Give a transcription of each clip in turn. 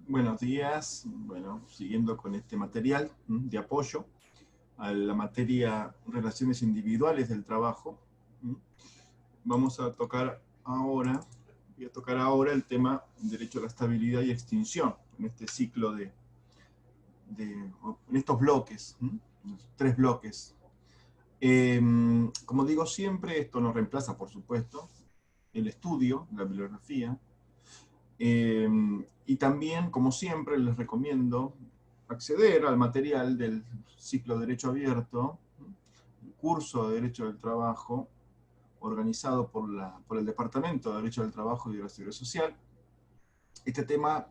Buenos días. Bueno, siguiendo con este material de apoyo a la materia relaciones individuales del trabajo, vamos a tocar ahora, voy a tocar ahora el tema derecho a la estabilidad y extinción, en este ciclo en estos bloques, tres bloques. Como digo siempre, esto no reemplaza, por supuesto, el estudio, la bibliografía. Y también, como siempre, les recomiendo acceder al material del ciclo Derecho Abierto, el curso de Derecho del Trabajo, organizado por el Departamento de Derecho del Trabajo y de la Seguridad Social. Este tema,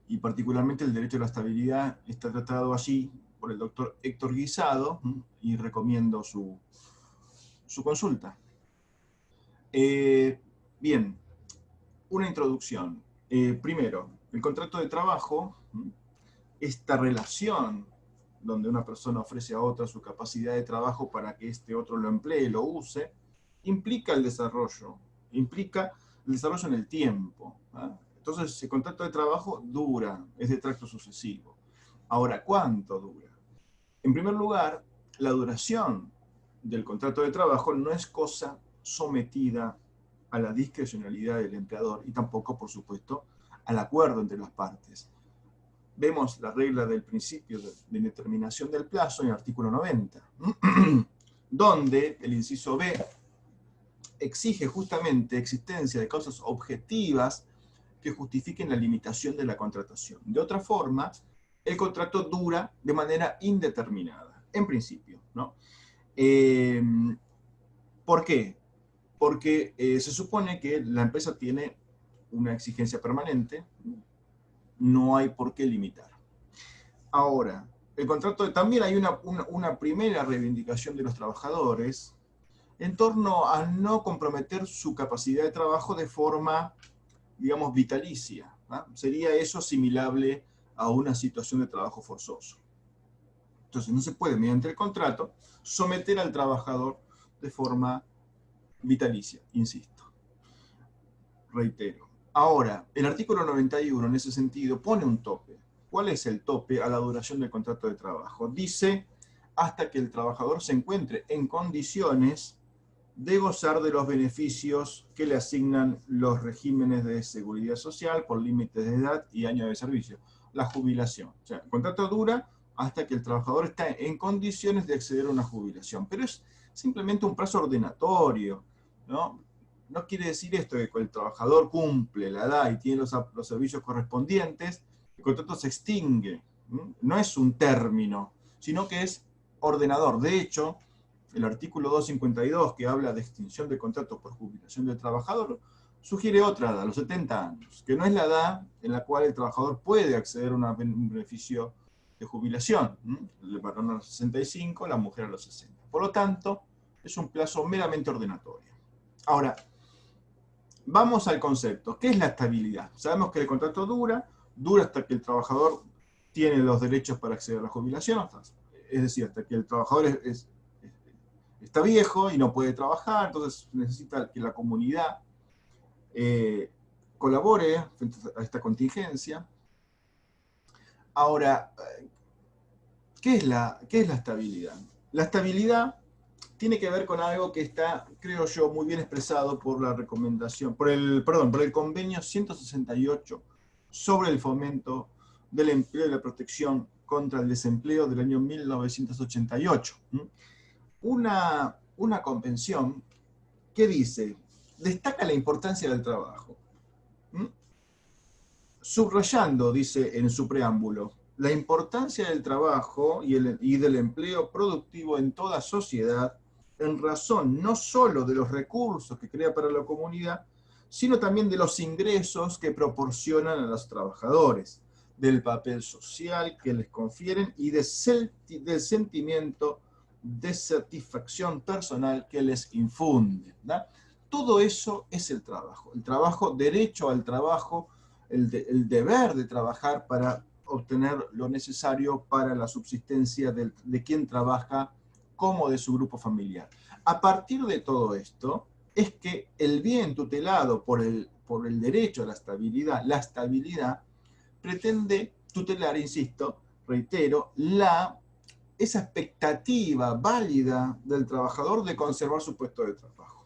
y particularmente el derecho a la estabilidad, está tratado allí por el doctor Héctor Guisado, y recomiendo su consulta. Bien, una introducción. Primero, el contrato de trabajo, esta relación donde una persona ofrece a otra su capacidad de trabajo para que este otro lo emplee, lo use, implica implica el desarrollo en el tiempo. Entonces, el contrato de trabajo dura, es de tracto sucesivo. Ahora, ¿cuánto dura? En primer lugar, la duración del contrato de trabajo no es cosa sometida a la discrecionalidad del empleador y tampoco, por supuesto, al acuerdo entre las partes. Vemos la regla del principio de determinación del plazo en el artículo 90, donde el inciso B exige justamente existencia de causas objetivas que justifiquen la limitación de la contratación. De otra forma, el contrato dura de manera indeterminada, en principio, ¿no? ¿Por qué? Porque se supone que la empresa tiene una exigencia permanente, no hay por qué limitar. Ahora, el contrato, también hay una primera reivindicación de los trabajadores en torno a no comprometer su capacidad de trabajo de forma, digamos, vitalicia. Sería eso asimilable a una situación de trabajo forzoso. Entonces, no se puede, mediante el contrato, someter al trabajador de forma vitalicia, insisto. Reitero. Ahora, el artículo 91 en ese sentido pone un tope. ¿Cuál es el tope a la duración del contrato de trabajo? Dice, hasta que el trabajador se encuentre en condiciones de gozar de los beneficios que le asignan los regímenes de seguridad social por límites de edad y año de servicio. La jubilación. O sea, el contrato dura hasta que el trabajador está en condiciones de acceder a una jubilación. Pero es simplemente un plazo ordinatorio, ¿no? No quiere decir esto que el trabajador cumple la edad y tiene los servicios correspondientes, el contrato se extingue. No es un término, sino que es ordenador. De hecho, el artículo 252, que habla de extinción de contrato por jubilación del trabajador, sugiere otra edad, los 70 años, que no es la edad en la cual el trabajador puede acceder a un beneficio de jubilación. El varón a los 65, la mujer a los 60. Por lo tanto, es un plazo meramente ordenatorio. Ahora, vamos al concepto. ¿Qué es la estabilidad? Sabemos que el contrato dura hasta que el trabajador tiene los derechos para acceder a la jubilación, es decir, hasta que el trabajador está viejo y no puede trabajar, entonces necesita que la comunidad colabore frente a esta contingencia. Ahora, ¿qué es la estabilidad? La estabilidad tiene que ver con algo que está, creo yo, muy bien expresado por la recomendación, por el convenio 168 sobre el fomento del empleo y la protección contra el desempleo del año 1988. Una convención que dice, destaca la importancia del trabajo, subrayando, dice en su preámbulo, la importancia del trabajo y del empleo productivo en toda sociedad en razón no solo de los recursos que crea para la comunidad, sino también de los ingresos que proporcionan a los trabajadores, del papel social que les confieren y del sentimiento de satisfacción personal que les infunden. Todo eso es el trabajo, derecho al trabajo, el deber de trabajar para obtener lo necesario para la subsistencia de quien trabaja como de su grupo familiar. A partir de todo esto, es que el bien tutelado por el derecho a la estabilidad pretende tutelar, insisto, reitero, esa expectativa válida del trabajador de conservar su puesto de trabajo.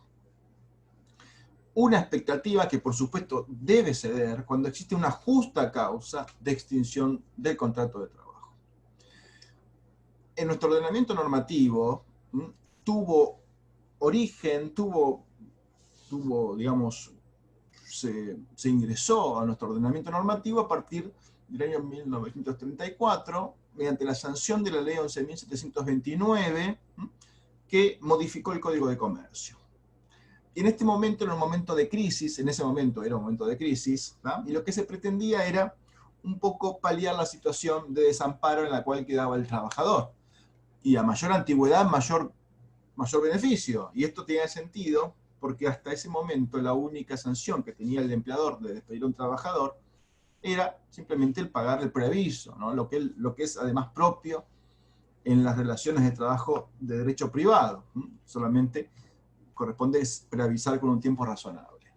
Una expectativa que, por supuesto, debe ceder cuando existe una justa causa de extinción del contrato de trabajo. En nuestro ordenamiento normativo tuvo origen, digamos, se ingresó a nuestro ordenamiento normativo a partir del año 1934, mediante la sanción de la ley 11.729, que modificó el Código de Comercio. Y en este momento era un momento de crisis, en ese momento era un momento de crisis, ¿no? Y lo que se pretendía era un poco paliar la situación de desamparo en la cual quedaba el trabajador. Y a mayor antigüedad, mayor beneficio. Y esto tiene sentido porque hasta ese momento la única sanción que tenía el empleador de despedir a un trabajador era simplemente el pagar el preaviso, ¿no? Lo que es además propio en las relaciones de trabajo de derecho privado. Solamente corresponde preavisar con un tiempo razonable.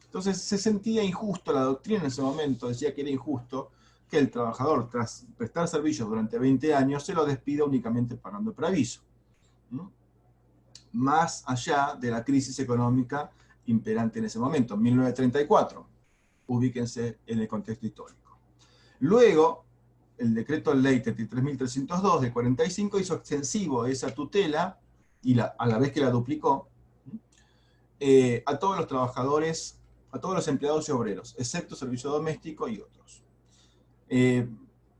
Entonces se sentía injusto, la doctrina en ese momento decía que era injusto que el trabajador, tras prestar servicios durante 20 años, se lo despida únicamente pagando el preaviso. Más allá de la crisis económica imperante en ese momento, en 1934. Ubíquense en el contexto histórico. Luego, el decreto ley 33.302 de 45 hizo extensivo esa tutela, y a la vez que la duplicó, a todos los trabajadores, a todos los empleados y obreros, excepto servicio doméstico y otros.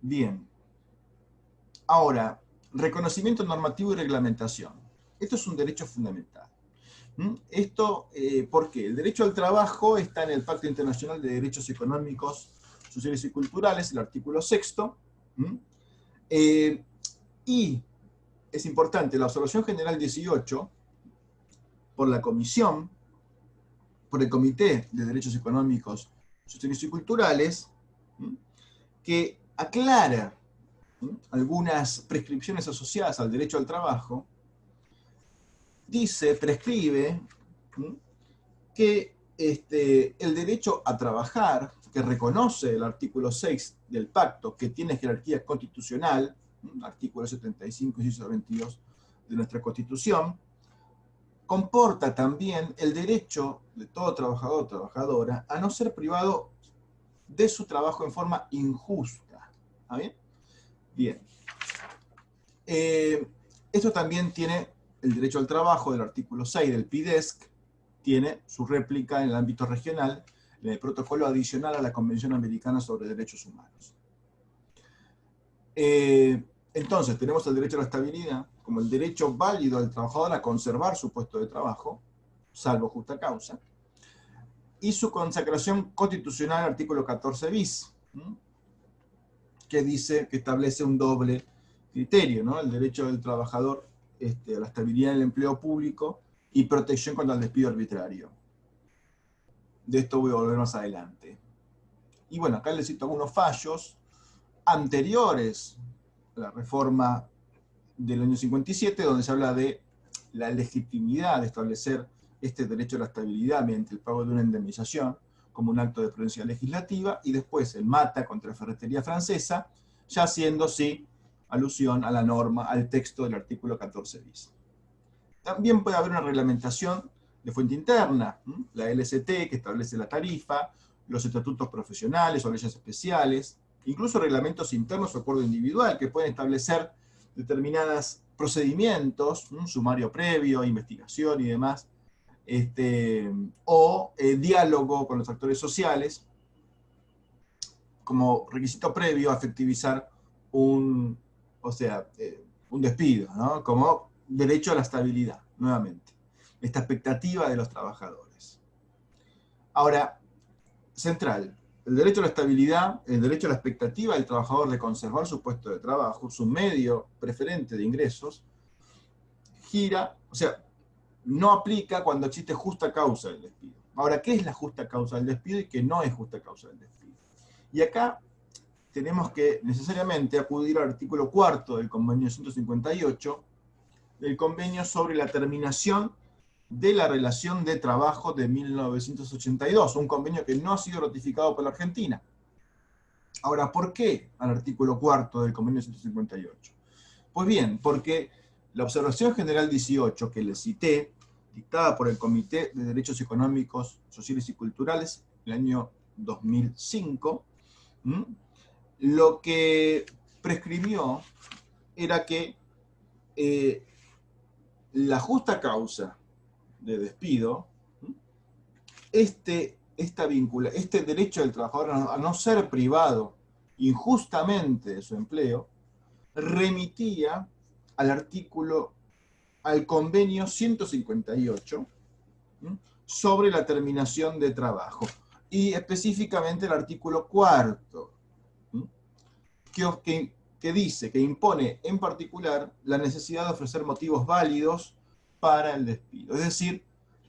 Bien. Ahora, reconocimiento normativo y reglamentación. Esto es un derecho fundamental. Esto, ¿por qué? El derecho al trabajo está en el Pacto Internacional de Derechos Económicos, Sociales y Culturales, el artículo 6º, y es importante, la Observación General 18, por la Comisión, por el Comité de Derechos Económicos, Sociales y Culturales, que aclara algunas prescripciones asociadas al derecho al trabajo, prescribe que el derecho a trabajar, que reconoce el artículo 6 del pacto, que tiene jerarquía constitucional, artículo 75 y 122 de nuestra Constitución, comporta también el derecho de todo trabajador o trabajadora a no ser privado de su trabajo en forma injusta. ¿Está bien? Bien. Esto también tiene el derecho al trabajo del artículo 6 del PIDESC, tiene su réplica en el ámbito regional, en el protocolo adicional a la Convención Americana sobre Derechos Humanos. Entonces, tenemos el derecho a la estabilidad como el derecho válido del trabajador a conservar su puesto de trabajo, salvo justa causa, y su consagración constitucional, artículo 14 bis, que dice, que establece un doble criterio, ¿no? El derecho del trabajador a la estabilidad en el empleo público y protección contra el despido arbitrario. De esto voy a volver más adelante. Y bueno, acá les cito algunos fallos anteriores a la reforma del año 57, donde se habla de la legitimidad de establecer este derecho a la estabilidad mediante el pago de una indemnización como un acto de prudencia legislativa, y después el Mata contra la Ferretería Francesa, ya haciendo, sí, alusión a la norma, al texto del artículo 14 bis. También puede haber una reglamentación de fuente interna, la LST, que establece la tarifa, los estatutos profesionales o leyes especiales, incluso reglamentos internos o acuerdo individual, que pueden establecer determinados procedimientos, sumario previo, investigación y demás, o diálogo con los actores sociales, como requisito previo a efectivizar un despido, ¿no? Como derecho a la estabilidad, nuevamente. Esta expectativa de los trabajadores. Ahora, central, el derecho a la estabilidad, el derecho a la expectativa del trabajador de conservar su puesto de trabajo, su medio preferente de ingresos, no aplica cuando existe justa causa del despido. Ahora, ¿qué es la justa causa del despido y qué no es justa causa del despido? Y acá tenemos que necesariamente acudir al artículo 4 del convenio 158, del convenio sobre la terminación de la relación de trabajo de 1982, un convenio que no ha sido ratificado por la Argentina. Ahora, ¿por qué al artículo 4 del convenio 158? Pues bien, porque la observación general 18 que les cité, dictada por el Comité de Derechos Económicos, Sociales y Culturales en el año 2005, lo que prescribió era que la justa causa de despido, este derecho del trabajador a no ser privado injustamente de su empleo, remitía al convenio 158 sobre la terminación de trabajo, y específicamente el artículo 4, que dice, que impone en particular la necesidad de ofrecer motivos válidos para el despido. Es decir,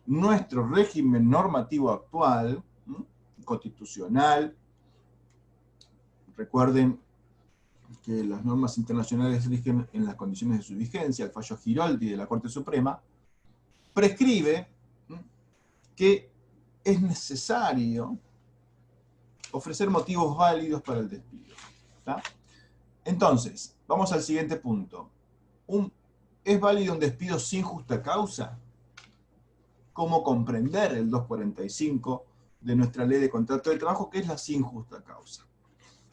nuestro régimen normativo actual, constitucional, recuerden que las normas internacionales rigen en las condiciones de su vigencia, el fallo Giroldi de la Corte Suprema, prescribe que es necesario ofrecer motivos válidos para el despido. ¿Tá? Entonces, vamos al siguiente punto. ¿Es válido un despido sin justa causa? ¿Cómo comprender el 245 de nuestra ley de contrato de trabajo, que es la sin justa causa?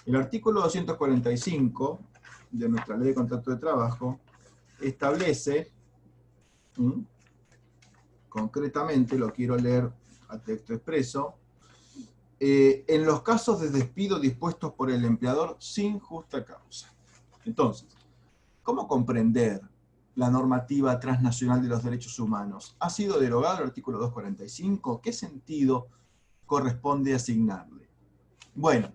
El artículo 245 de nuestra ley de contrato de trabajo establece, concretamente, lo quiero leer a texto expreso, en los casos de despido dispuestos por el empleador sin justa causa. Entonces, ¿cómo comprender la normativa transnacional de los derechos humanos? ¿Ha sido derogado el artículo 245? ¿Qué sentido corresponde asignarle? Bueno,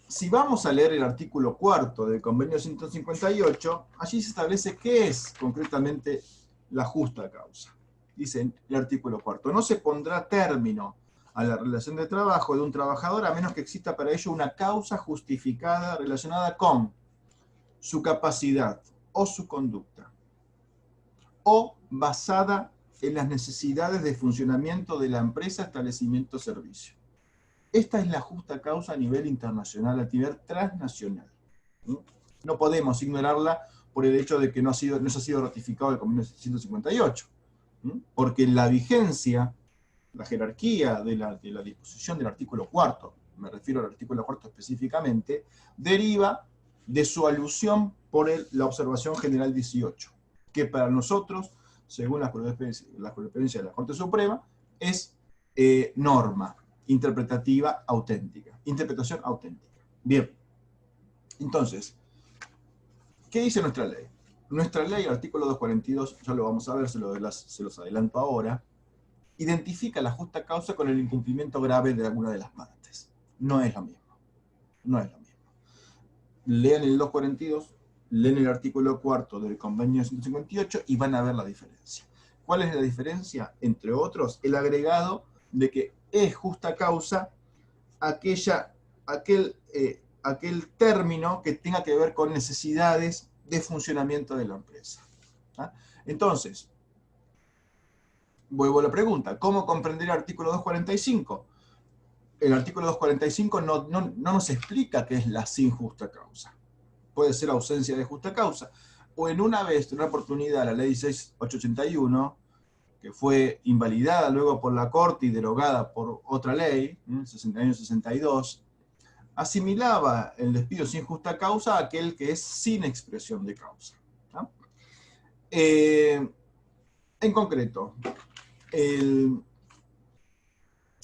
si vamos a leer el artículo 4 del convenio 158, allí se establece qué es concretamente la justa causa. Dice el artículo 4, no se pondrá término a la relación de trabajo de un trabajador a menos que exista para ello una causa justificada relacionada con su capacidad o su conducta, o basada en las necesidades de funcionamiento de la empresa, establecimiento o servicio. Esta es la justa causa a nivel internacional, a nivel transnacional. No podemos ignorarla por el hecho de que no se ha sido ratificado el convenio 158, porque la vigencia, la jerarquía de la disposición del artículo 4, me refiero al artículo 4 específicamente, deriva de su alusión por la observación general 18, que para nosotros, según la jurisprudencia de la Corte Suprema, es norma interpretativa auténtica, interpretación auténtica. Bien, entonces, ¿qué dice nuestra ley? Nuestra ley, el artículo 242, ya lo vamos a ver, se los adelanto ahora, identifica la justa causa con el incumplimiento grave de alguna de las partes. No es lo mismo. No es lo mismo. Lean el 242, leen el artículo 4 del convenio 158 y van a ver la diferencia. ¿Cuál es la diferencia? Entre otros, el agregado de que es justa causa aquel término que tenga que ver con necesidades de funcionamiento de la empresa. ¿Ah? Entonces, vuelvo a la pregunta, ¿cómo comprender el artículo 245? El artículo 245 no nos explica qué es la sin justa causa. Puede ser ausencia de justa causa. O en una oportunidad, la ley 16881, que fue invalidada luego por la Corte y derogada por otra ley, en el año 62, asimilaba el despido sin justa causa a aquel que es sin expresión de causa. ¿No? En concreto,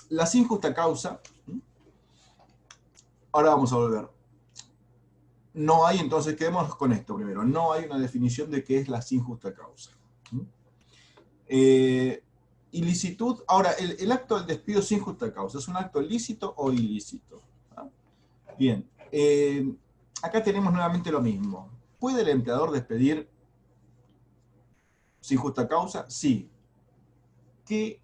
la sin justa causa, ahora vamos a volver. No hay, entonces, quedémonos con esto primero, no hay una definición de qué es la sin justa causa. Ilicitud, ahora, el acto del despido sin justa causa, ¿es un acto lícito o ilícito? Bien, acá tenemos nuevamente lo mismo. ¿Puede el empleador despedir sin justa causa? Sí. ¿Qué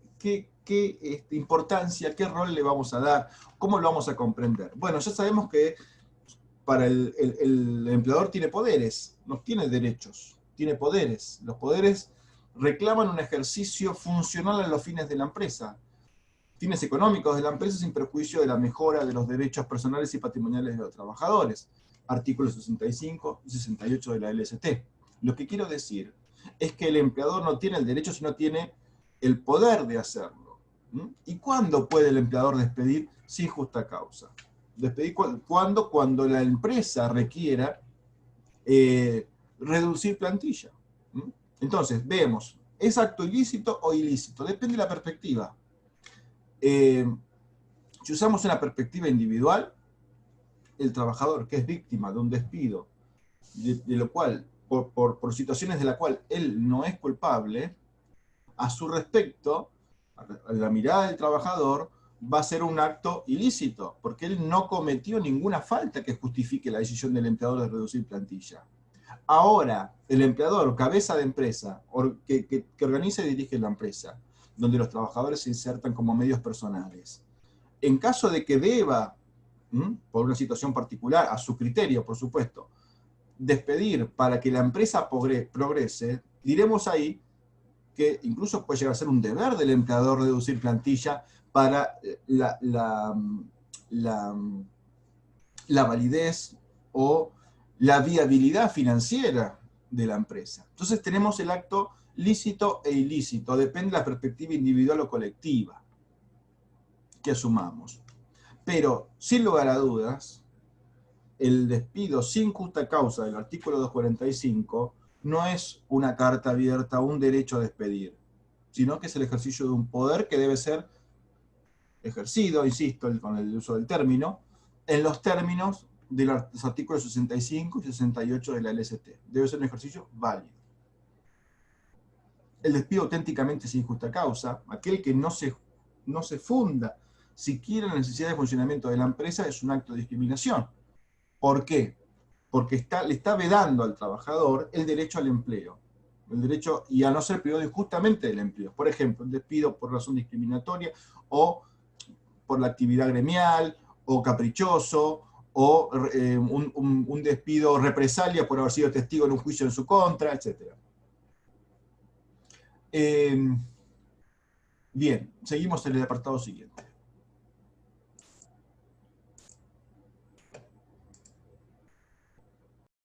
importancia, qué rol le vamos a dar? ¿Cómo lo vamos a comprender? Bueno, ya sabemos que para el empleador tiene poderes, no tiene derechos, tiene poderes. Los poderes reclaman un ejercicio funcional a los fines de la empresa. fines económicos de la empresa sin perjuicio de la mejora de los derechos personales y patrimoniales de los trabajadores. Artículos 65 y 68 de la LST. Lo que quiero decir es que el empleador no tiene el derecho, sino tiene el poder de hacerlo. ¿Y cuándo puede el empleador despedir sin justa causa? ¿Despedir cuándo? Cuando la empresa requiera reducir plantilla. Entonces, vemos, ¿es acto ilícito o ilícito? Depende de la perspectiva. Si usamos una perspectiva individual, el trabajador que es víctima de un despido, de lo cual, por situaciones de la cual él no es culpable, a su respecto, a la mirada del trabajador, va a ser un acto ilícito, porque él no cometió ninguna falta que justifique la decisión del empleador de reducir plantilla. Ahora, el empleador, cabeza de empresa, que organiza y dirige la empresa, donde los trabajadores se insertan como medios personales, en caso de que deba, por una situación particular, a su criterio, por supuesto, despedir para que la empresa progrese, diremos ahí que incluso puede llegar a ser un deber del empleador reducir plantilla para la validez o la viabilidad financiera de la empresa. Entonces tenemos el acto lícito e ilícito, depende de la perspectiva individual o colectiva que asumamos. Pero, sin lugar a dudas, el despido sin justa causa del artículo 245 no es una carta abierta, un derecho a despedir, sino que es el ejercicio de un poder que debe ser ejercido, insisto, con el uso del término, en los términos de los artículos 65 y 68 de la LST. Debe ser un ejercicio válido. El despido auténticamente sin justa causa, aquel que no se funda siquiera en la necesidad de funcionamiento de la empresa, es un acto de discriminación. ¿Por qué? Porque le está vedando al trabajador el derecho al empleo, el derecho, y a no ser privado injustamente del empleo. Por ejemplo, un despido por razón discriminatoria, o por la actividad gremial, o caprichoso, o un despido represalia por haber sido testigo en un juicio en su contra, etc. Bien, seguimos en el apartado siguiente.